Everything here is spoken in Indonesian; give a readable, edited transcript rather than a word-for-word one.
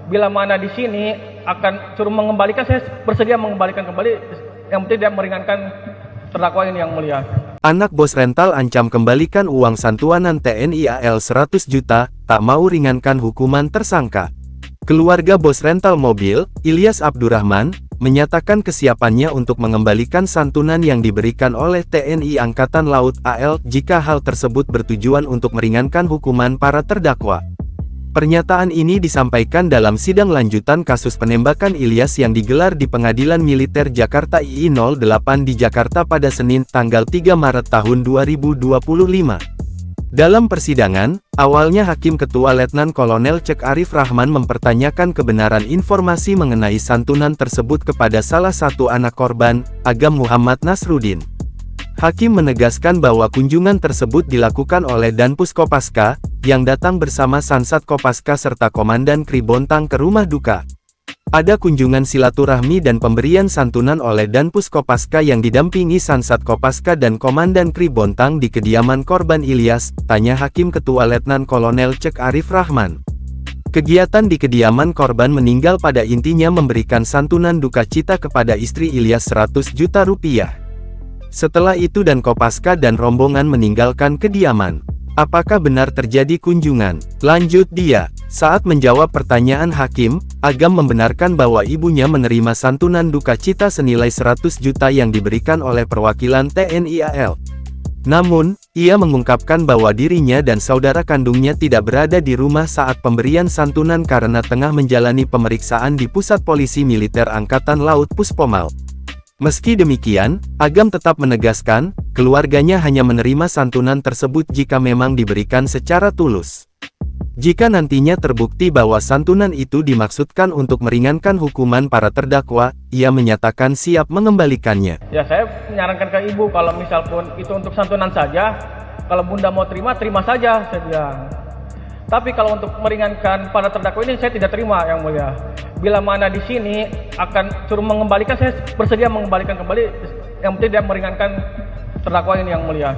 Bila mana di sini akan suruh mengembalikan, saya bersedia mengembalikan kembali. Yang penting dia meringankan terdakwa ini, yang mulia. Anak bos rental ancam kembalikan uang santuanan TNI AL 100 juta, tak mau ringankan hukuman tersangka. Keluarga bos rental mobil, Ilyas Abdurrahman, menyatakan kesiapannya untuk mengembalikan santunan yang diberikan oleh TNI Angkatan Laut AL jika hal tersebut bertujuan untuk meringankan hukuman para terdakwa. Pernyataan ini disampaikan dalam sidang lanjutan kasus penembakan Ilyas yang digelar di Pengadilan Militer Jakarta II 08 di Jakarta pada Senin, tanggal 3 Maret tahun 2025. Dalam persidangan, awalnya Hakim Ketua Letnan Kolonel Cek Arif Rahman mempertanyakan kebenaran informasi mengenai santunan tersebut kepada salah satu anak korban, Agam Muhammad Nasruddin. Hakim menegaskan bahwa kunjungan tersebut dilakukan oleh Danpus Kopaska, yang datang bersama Sansat Kopaska serta Komandan Kri Bontang ke rumah duka. Ada kunjungan silaturahmi dan pemberian santunan oleh Danpus Kopaska yang didampingi Sansat Kopaska dan Komandan Kri Bontang di kediaman korban Ilyas, tanya Hakim Ketua Letnan Kolonel Cek Arif Rahman. Kegiatan di kediaman korban meninggal pada intinya memberikan santunan duka cita kepada istri Ilyas 100 juta rupiah. Setelah itu dan Kopaska dan rombongan meninggalkan kediaman. Apakah benar terjadi kunjungan? Lanjut dia. Saat menjawab pertanyaan Hakim, Agam membenarkan bahwa ibunya menerima santunan duka cita senilai 100 juta yang diberikan oleh perwakilan TNI AL. Namun, ia mengungkapkan bahwa dirinya dan saudara kandungnya tidak berada di rumah saat pemberian santunan karena tengah menjalani pemeriksaan di Pusat Polisi Militer Angkatan Laut Puspomal. Meski demikian, Agam tetap menegaskan, keluarganya hanya menerima santunan tersebut jika memang diberikan secara tulus. Jika nantinya terbukti bahwa santunan itu dimaksudkan untuk meringankan hukuman para terdakwa, ia menyatakan siap mengembalikannya. Ya, saya menyarankan ke ibu kalau misal pun itu untuk santunan saja, kalau bunda mau terima, terima saja, saya bilang. Tapi kalau untuk meringankan para terdakwa ini saya tidak terima, yang mulia. Bila mana di sini akan suruh mengembalikan, saya bersedia mengembalikan kembali. Yang penting dia meringankan terdakwa ini, yang mulia.